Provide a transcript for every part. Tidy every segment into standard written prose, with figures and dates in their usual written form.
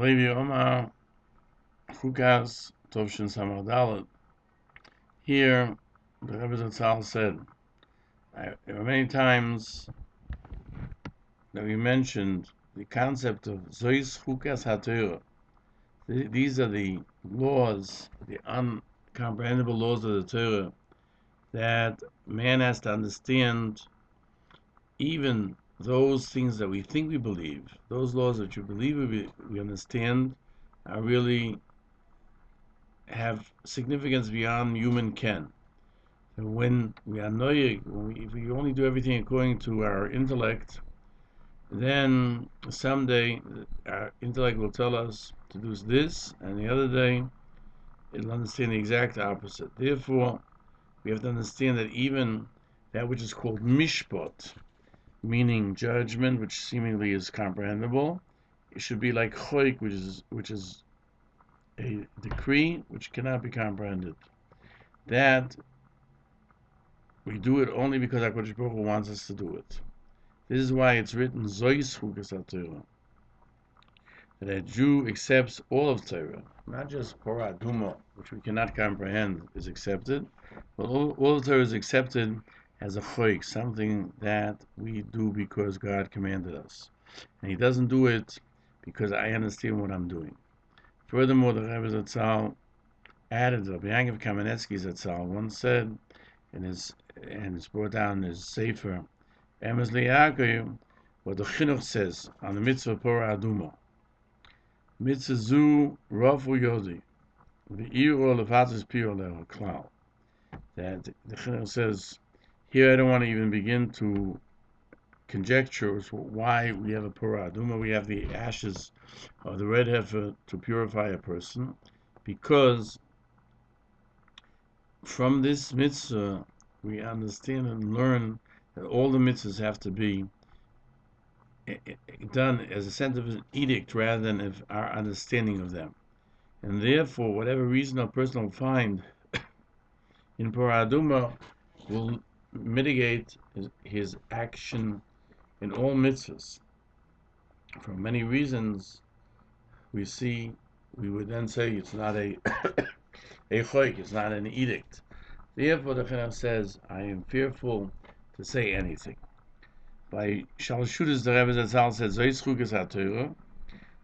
Ullilevi Omar, Chukas, Tovshin Samadalit. Here, the Rebbe Zt said, there are many times that we mentioned the concept of Zois Chukas HaTorah. These are the laws, the uncomprehendable laws of the Torah that man has to understand. Even those things that we think we believe, those laws that you believe we understand, are really have significance beyond human ken. And when we are noyig, if we only do everything according to our intellect, then someday our intellect will tell us to do this, and the other day it'll understand the exact opposite. Therefore, we have to understand that even that which is called mishpat, meaning judgment, which seemingly is comprehensible, it should be like choik, which is a decree which cannot be comprehended. That we do it only because HaKadosh Baruch Hu wants us to do it. This is why it's written Zois Chukas HaTorah, that a Jew accepts all of Torah, not just Torah Duma, which we cannot comprehend, is accepted, but all of Torah is accepted as a choik, something that we do because God commanded us. And He doesn't do it because I understand what I'm doing. Furthermore, the Rebbe Zt added, Rabbi Yankov Kamenetsky Zatzal once said, and it's brought down in his Sefer, Emes Li'Yaakov, what the Chinuch says on the mitzvah Porah Aduma. Mitzvah zu rafu yodi, v'iro levatzis piro leho klal. That the Chinuch says, here I don't want to even begin to conjecture why we have a Porah Aduma. We have the ashes of the red heifer to purify a person, because from this mitzvah we understand and learn that all the mitzvahs have to be done as a sense of an edict rather than of our understanding of them. And therefore, whatever reason a person will find in Porah Aduma will mitigate his action in all mitzvahs. For many reasons, we would then say it's not a choik, it's not an edict. Therefore, the Chinuch says, I am fearful to say anything. By Shalshudas, the Rebbe Zt said, Zois Chukas HaTorah.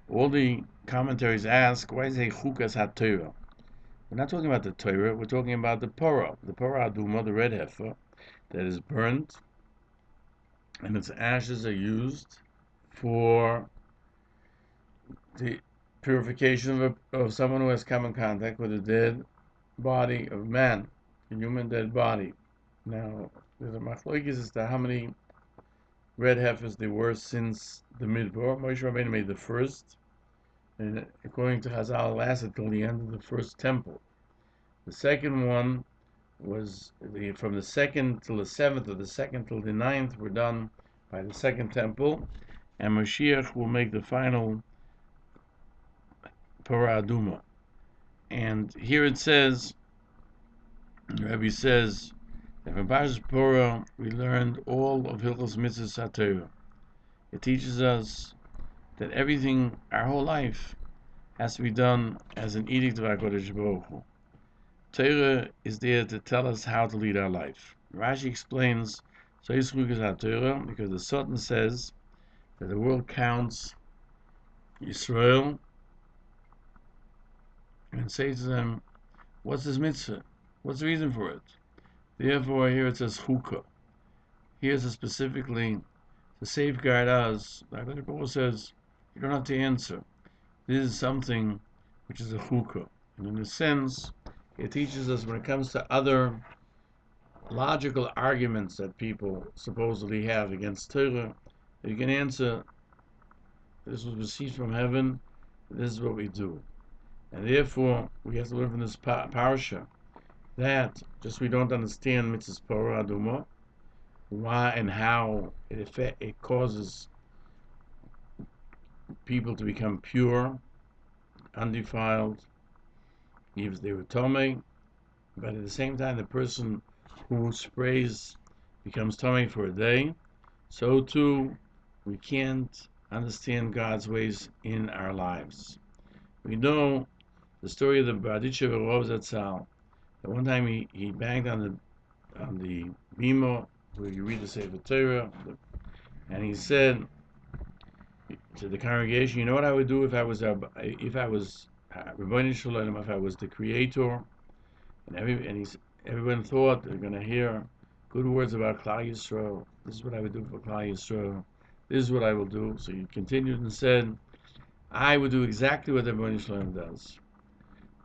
All the commentaries ask, why is it Chukas HaTorah? We're not talking about the Torah, we're talking about the Porah Aduma, the red heifer, that is burnt, and its ashes are used for the purification of someone who has come in contact with a dead body of man, a human dead body. Now, there's a machlokes as to how many red heifers there were since the Midbar. Moshe Rabbeinu made the first, and according to Chazal, it lasted till the end of the first temple. The second one was from the second till the seventh, or the second till the ninth, were done by the second temple, and Mashiach will make the final Porah Aduma. And here it says, the Rebbe says, that from Parshas Porah we learned all of Hilchos Mitzvahs HaTorah. It teaches us that everything, our whole life, has to be done as an edict of HaKadosh Baruch Hu. Torah is there to tell us how to lead our life. Rashi explains, Zois Chukas HaTorah, because the Sultan says that the world counts Yisrael and says to them, what's this mitzvah? What's the reason for it? Therefore, here it says Chukah. Here it says specifically to safeguard us. Like the Bible says, you don't have to answer. This is something which is a Chukah. And in a sense, it teaches us when it comes to other logical arguments that people supposedly have against Torah, that you can answer, this was received from heaven, this is what we do. And therefore, we have to learn from this Parsha that just we don't understand mitzvahs Porah Aduma, why and how it causes people to become pure, undefiled, even if they were tomei, but at the same time the person who sprays becomes tomei for a day, so too we can't understand God's ways in our lives. We know the story of the Bostoner Rebbe Zt. That one time he banged on the bima where you read the Sefer Torah, and he said to the congregation, "You know what I would do if I was Rebbeinu Shalom, if I was the Creator?" And everyone thought they're going to hear good words about Klal Yisrael. This is what I would do for Klal Yisrael. This is what I will do. So he continued and said, "I would do exactly what the Rebbeinu Shalom does.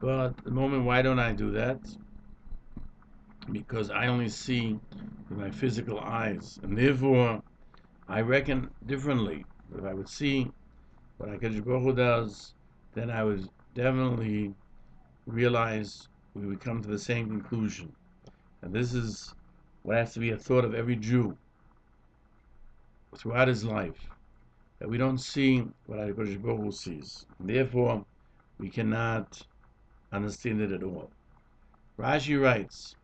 But at the moment, why don't I do that? Because I only see with my physical eyes, and therefore I reckon differently. If I would see what HaKadosh Baruch Hu does, then I would definitely realize we would come to the same conclusion." And this is what has to be a thought of every Jew throughout his life, that we don't see what HaKadosh Baruch Hu sees. And therefore, we cannot understand it at all. Rashi writes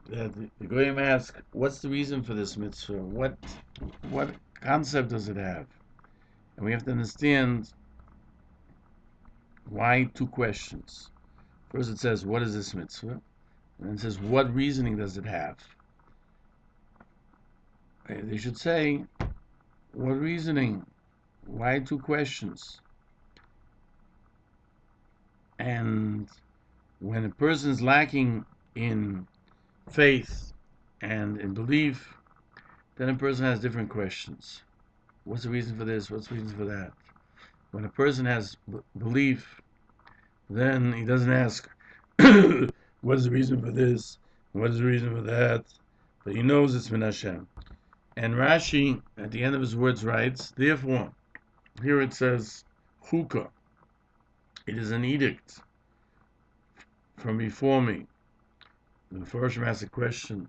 that the Goyim ask, what's the reason for this mitzvah? What concept does it have? And we have to understand why two questions. First it says, what is this mitzvah? And then it says, what reasoning does it have? They should say, what reasoning? Why two questions? And when a person is lacking in faith and in belief, then a person has different questions. What's the reason for this? What's the reason for that? When a person has belief, then he doesn't ask, what is the reason for this? What is the reason for that? But he knows it's min Hashem. And Rashi, at the end of his words, writes, therefore, here it says, Chukas. It is an edict from before me. The first asks a question,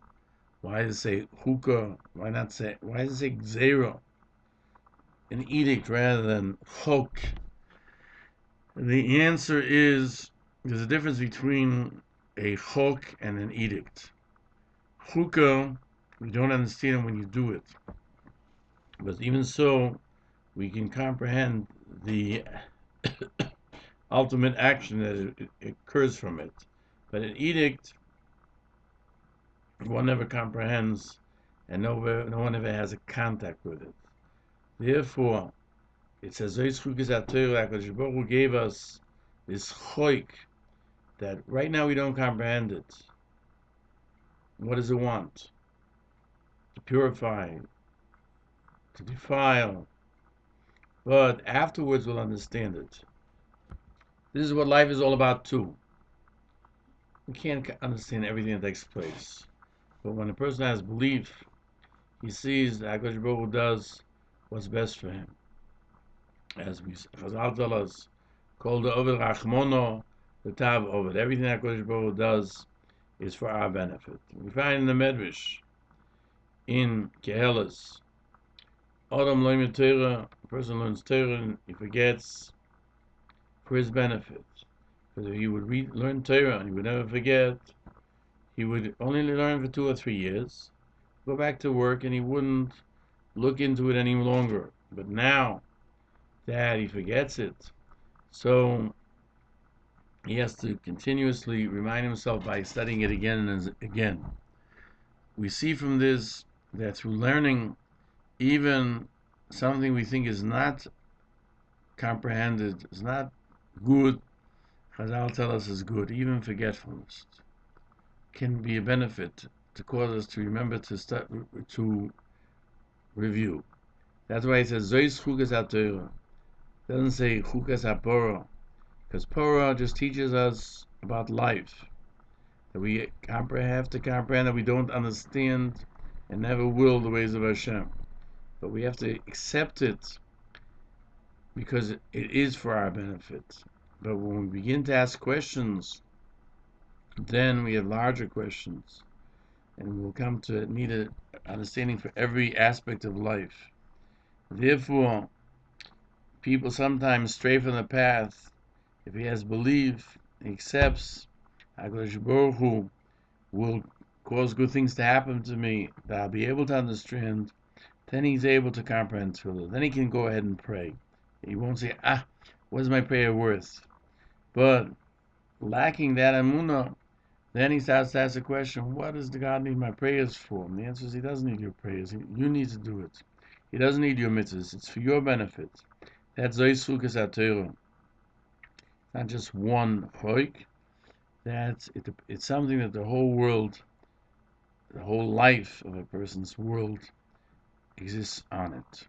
why does it say Chukas? Why does it say Gzeira? An edict rather than Chok. The answer is, there's a difference between a Chok and an edict. Chukas, we don't understand when you do it. But even so, we can comprehend the ultimate action that it occurs from it. But an edict, one never comprehends, and no one ever has a contact with it. Therefore, it says, HaKadosh Baruch Hu gave us this choik that right now we don't comprehend it. What does it want? To purify, to defile. But afterwards we'll understand it. This is what life is all about too. We can't understand everything that takes place. But when a person has belief, he sees that HaKadosh Baruch Hu does what's best for him. As Chazal tell us, Kol Da'ovid Rachmono, the Tav Ovid. Everything that HaKadosh Baruch Hu does is for our benefit. We find in the Medrash, in Kehelas, Adam Loim Torah, a person learns Torah and he forgets for his benefit. Because if he would learn Torah and he would never forget, he would only learn for 2 or 3 years, go back to work, and he wouldn't look into it any longer. But now that he forgets it, so he has to continuously remind himself by studying it again and again. We see from this that through learning, even something we think is not comprehended, is not good, Chazal tell us is good, even forgetfulness can be a benefit to cause us to remember to review. That's why it says Zois Chukas HaTorah. It doesn't say Chukas HaPorah, because Porah just teaches us about life, that we have to comprehend that we don't understand and never will the ways of Hashem, but we have to accept it because it is for our benefit. But when we begin to ask questions, then we have larger questions, and we'll come to need an understanding for every aspect of life. Therefore, people sometimes stray from the path. If he has belief, he accepts HaKadosh Baruch Hu will cause good things to happen to me, that I'll be able to understand then he's able to comprehend tefillah. Then he can go ahead and pray. He won't say, what is my prayer worth? But lacking that emunah, then he starts to ask the question, what does the God need my prayers for? And the answer is he doesn't need your prayers. You need to do it. He doesn't need your mitzvahs. It's for your benefit. That's Zois Chukas HaTorah. Not just one choik. It's something that the whole world, the whole life of a person's world exists on it.